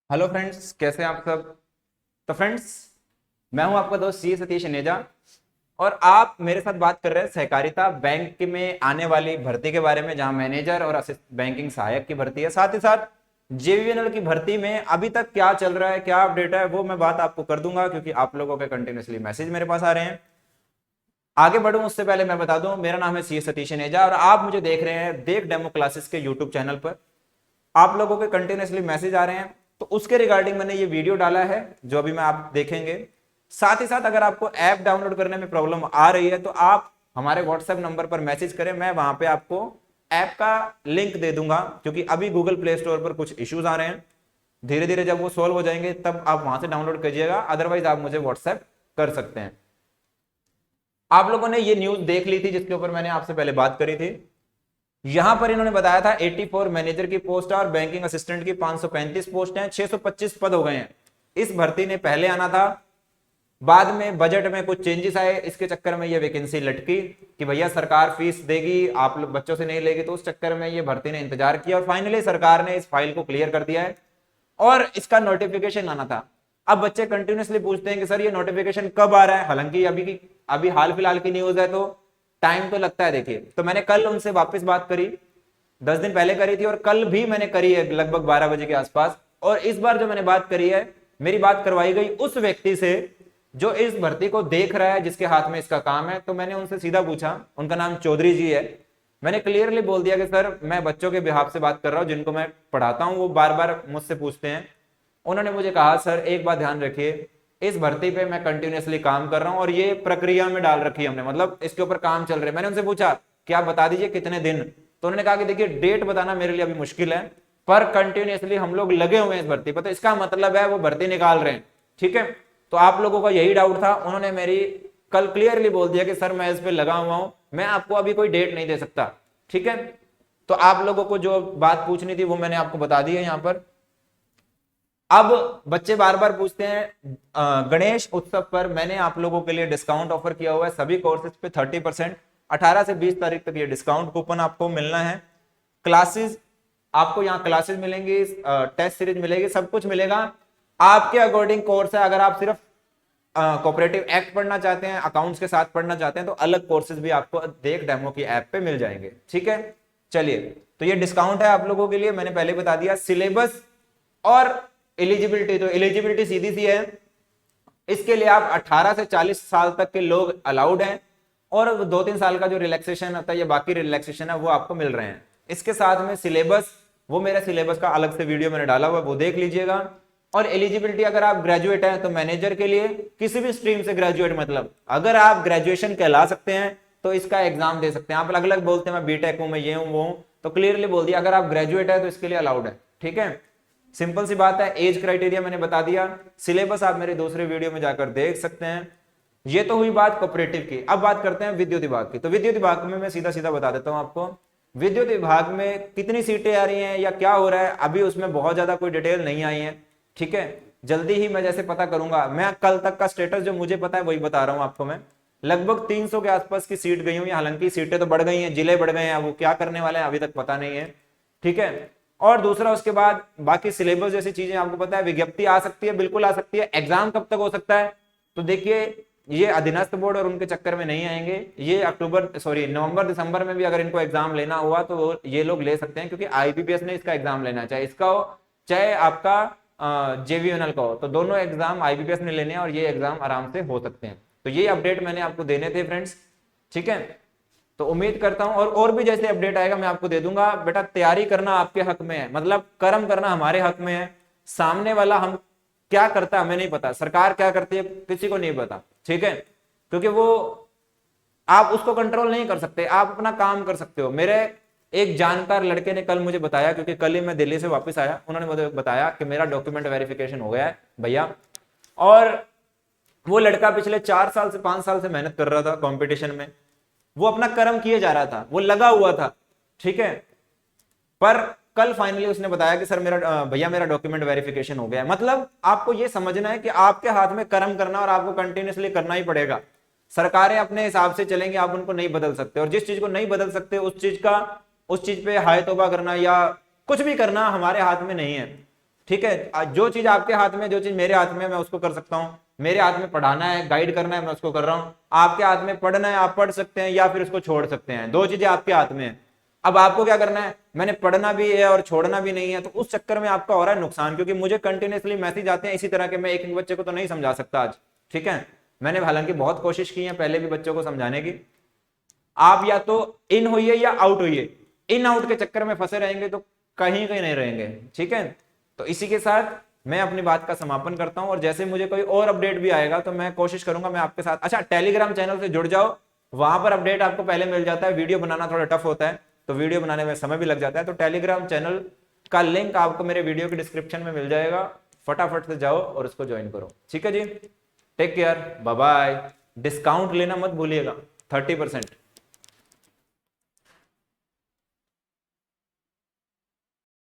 Hello friends, कैसे हैं आप सब। तो फ्रेंड्स, मैं हूं आपका दोस्त सी सतीश नेजा और आप मेरे साथ बात कर रहे हैं सहकारिता बैंक में आने वाली भर्ती के बारे में, जहां मैनेजर और असिस्ट बैंकिंग सहायक की भर्ती है। साथ ही साथ जेवीएनएल की भर्ती में अभी तक क्या चल रहा है, क्या अपडेट है, वो मैं बात आपको कर दूंगा, क्योंकि आप लोगों के कंटिन्यूसली मैसेज मेरे पास आ रहे हैं। आगे बढ़ूं उससे पहले मैं बता दूं, मेरा नाम है सी सतीश नेजा और आप मुझे देख रहे हैं देख डेमो क्लासेस के यूट्यूब चैनल पर। आप लोगों के कंटिन्यूसली मैसेज आ रहे हैं, तो उसके रिगार्डिंग मैंने ये वीडियो डाला है जो अभी मैं आप देखेंगे। साथ ही साथ अगर आपको ऐप डाउनलोड करने में प्रॉब्लम आ रही है तो आप हमारे व्हाट्सएप नंबर पर मैसेज करें, मैं वहां पे आपको ऐप का लिंक दे दूंगा, क्योंकि अभी गूगल प्ले स्टोर पर कुछ इश्यूज आ रहे हैं। धीरे धीरे जब वो सोल्व हो जाएंगे तब आप वहां से डाउनलोड कीजिएगा, अदरवाइज आप मुझे व्हाट्सएप कर सकते हैं। आप लोगों ने ये न्यूज देख ली थी जिसके ऊपर मैंने आपसे पहले बात करी थी। यहां पर इन्होंने बताया था 84 मैनेजर की पोस्ट है और बैंकिंग असिस्टेंट की 535 पोस्ट हैं, 625 पद हो गए हैं। इस भर्ती ने पहले आना था, बाद में बजट में कुछ चेंजेस आए, इसके चक्कर में ये वैकेंसी लटकी कि भैया सरकार फीस देगी, आप लोग बच्चों से नहीं लेगी, तो उस चक्कर में ये भर्ती ने इंतजार किया और फाइनली सरकार ने इस फाइल को क्लियर कर दिया है और इसका नोटिफिकेशन आना था। अब बच्चे कंटिन्यूसली पूछते हैं कि सर ये नोटिफिकेशन कब आ रहा है, हालांकि अभी हाल फिलहाल की न्यूज है तो टाइम तो लगता है। देखिए, तो मैंने कल उनसे वापस बात करी, 10 दिन पहले करी थी और कल भी मैंने करी है लगभग 12 बजे के आसपास। और इस बार जो मैंने बात करी है, मेरी बात करवाई गई उस व्यक्ति से जो इस भर्ती को देख रहा है, जिसके हाथ में इसका काम है। तो मैंने उनसे सीधा पूछा, उनका नाम चौधरी जी है। मैंने क्लियरली बोल दिया कि सर मैं बच्चों के बिहाफ से बात कर रहा हूं, जिनको मैं पढ़ाता हूं, वो बार बार मुझसे पूछते हैं। उन्होंने मुझे कहा सर एक बात ध्यान रखिए, इस भर्ती पे मैं कंटिन्यूअसली काम कर रहा हूं और ये प्रक्रिया में डाल रखी है हमने, मतलब इसके ऊपर काम चल रहा है। मैंने उनसे पूछा कि आप बता दीजिए कितने दिन, तो उन्होंने कहा कि देखिए डेट बताना मेरे लिए अभी मुश्किल है, पर कंटिन्यूअसली हम लोग लगे हुए हैं इस भर्ती पर, तो इसका मतलब है वो भर्ती निकाल रहे हैं। ठीक है, तो आप लोगों का यही डाउट था। उन्होंने मेरी कल क्लियरली बोल दिया कि सर मैं इस पे लगा हुआ हूं, मैं आपको अभी कोई डेट नहीं दे सकता। ठीक है, तो आप लोगों को जो बात पूछनी थी वो मैंने आपको बता दी है यहां पर। अब बच्चे बार बार पूछते हैं, गणेश उत्सव पर मैंने आप लोगों के लिए डिस्काउंट ऑफर किया हुआ है, सभी कोर्सेज पे 30%, 18 से 20 तारीख तक ये डिस्काउंट कूपन आपको मिलना है। क्लासेस आपको यहाँ क्लासेस मिलेंगी, टेस्ट सीरीज मिलेगी, सब कुछ मिलेगा आपके अकॉर्डिंग कोर्स है। अगर आप सिर्फ कोऑपरेटिव एक्ट पढ़ना चाहते हैं, अकाउंट्स के साथ पढ़ना चाहते हैं, तो अलग कोर्सेज भी आपको देख डेमो की ऐप पे मिल जाएंगे। ठीक है, चलिए, तो ये डिस्काउंट है आप लोगों के लिए, मैंने पहले बता दिया। सिलेबस और एलिजिबिलिटी, तो एलिजिबिलिटी सीधी सी है, इसके लिए आप 18 से 40 साल तक के लोग अलाउड हैं और 2-3 साल का जो रिलैक्सेशन होता है या बाकी रिलैक्सेशन है वो आपको मिल रहे हैं। इसके साथ में सिलेबस, वो मेरा सिलेबस का अलग से वीडियो मैंने डाला हुआ, वो देख लीजिएगा। और एलिजिबिलिटी, अगर आप ग्रेजुएट हैं तो मैनेजर के लिए किसी भी स्ट्रीम से ग्रेजुएट, मतलब अगर आप ग्रेजुएशन कहला सकते हैं तो इसका एग्जाम दे सकते हैं। आप अलग अलग बोलते हैं मैं बीटेक हूं, मैं ये हूं वो हूं, तो क्लियरली बोल दिया अगर आप ग्रेजुएट है तो इसके लिए अलाउड है। ठीक है, सिंपल सी बात है। एज क्राइटेरिया मैंने बता दिया, सिलेबस आप मेरे दूसरे वीडियो में जाकर देख सकते हैं। ये तो हुई बात कोऑपरेटिव की। अब बात करते हैं विद्युत विभाग की। तो विद्युत विभाग में मैं सीधा सीधा बता देता हूं आपको, विद्युत विभाग में कितनी सीटें आ रही हैं या क्या हो रहा है, अभी उसमें बहुत ज्यादा कोई डिटेल नहीं आई है। ठीक है, जल्दी ही मैं जैसे पता करूंगा, मैं कल तक का स्टेटस जो मुझे पता है वही बता रहा हूं आपको। मैं लगभग 300 के आसपास की सीट गई हुई, हालांकि सीटें तो बढ़ गई हैं, जिले बढ़ गए हैं, वो क्या करने वाले हैं अभी तक पता नहीं है। ठीक है, और दूसरा उसके बाद बाकी सिलेबस जैसी चीजें आपको पता है। विज्ञप्ति आ सकती है, बिल्कुल आ सकती है। एग्जाम कब तक हो सकता है, तो देखिए ये अधीनस्थ बोर्ड और उनके चक्कर में नहीं आएंगे। ये नवंबर दिसंबर में भी अगर इनको एग्जाम लेना हुआ तो ये लोग ले सकते हैं, क्योंकि आईबीपीएस ने इसका एग्जाम लेना है, चाहे इसका हो चाहे आपका जेवीएनएल का हो, तो दोनों एग्जाम आईबीपीएस ने लेने हैं और ये एग्जाम आराम से हो सकते हैं। तो ये अपडेट मैंने आपको देने थे फ्रेंड्स। ठीक है, तो उम्मीद करता हूं और भी जैसे अपडेट आएगा मैं आपको दे दूंगा। बेटा तैयारी करना आपके हक में है, मतलब कर्म करना हमारे हक में है। सामने वाला हम क्या करता है हमें नहीं पता, सरकार क्या करती है किसी को नहीं पता। ठीक है, क्योंकि वो आप उसको कंट्रोल नहीं कर सकते, आप अपना काम कर सकते हो। मेरे एक जानकार लड़के ने कल मुझे बताया, क्योंकि कल ही मैं दिल्ली से वापस आया, उन्होंने मुझे बताया कि मेरा डॉक्यूमेंट वेरिफिकेशन हो गया है भैया। और वो लड़का पिछले 4 साल से 5 साल से मेहनत कर रहा था कंपटीशन में, वो अपना कर्म किए जा रहा था, वो लगा हुआ था। ठीक है, पर कल फाइनली उसने बताया कि सर मेरा भैया मेरा डॉक्यूमेंट वेरिफिकेशन हो गया है। मतलब आपको ये समझना है कि आपके हाथ में कर्म करना और आपको कंटिन्यूसली करना ही पड़ेगा। सरकारें अपने हिसाब से चलेंगी, आप उनको नहीं बदल सकते, और जिस चीज को नहीं बदल सकते उस चीज पे हाय तौबा करना या कुछ भी करना हमारे हाथ में नहीं है। ठीक है, जो चीज आपके हाथ में, जो चीज मेरे हाथ में, मैं उसको कर सकता हूँ। मेरे हाथ में पढ़ाना है, गाइड करना है, मैं उसको कर रहा हूँ। आपके हाथ में पढ़ना है, आप पढ़ सकते हैं या फिर उसको छोड़ सकते हैं। दो चीजें आपके हाथ में है। अब आपको क्या करना है, मैंने पढ़ना भी है और छोड़ना भी नहीं है, तो उस चक्कर में आपका हो रहा है नुकसान, क्योंकि मुझे कंटिन्यूसली मैसेज आते हैं इसी तरह के। मैं एक एक बच्चे को तो नहीं समझा सकता आज, ठीक है। मैंने हालांकि बहुत कोशिश की है पहले भी बच्चों को समझाने की। आप या तो इन होइए या आउट होइए, इन आउट के चक्कर में फंसे रहेंगे तो कहीं कहीं नहीं रहेंगे, ठीक है। तो इसी के साथ मैं अपनी बात का समापन करता हूं, और जैसे मुझे कोई और अपडेट भी आएगा तो मैं कोशिश करूंगा मैं आपके साथ। अच्छा, टेलीग्राम चैनल से जुड़ जाओ, वहां पर अपडेट आपको पहले मिल जाता है। वीडियो बनाना थोड़ा टफ होता है, तो वीडियो बनाने में समय भी लग जाता है, तो टेलीग्राम चैनल का लिंक आपको मेरे वीडियो के डिस्क्रिप्शन में मिल जाएगा। फटाफट से जाओ और उसको ज्वाइन करो, ठीक है जी। Take care, bye bye. Discount लेना मत भूलिएगा, 30%।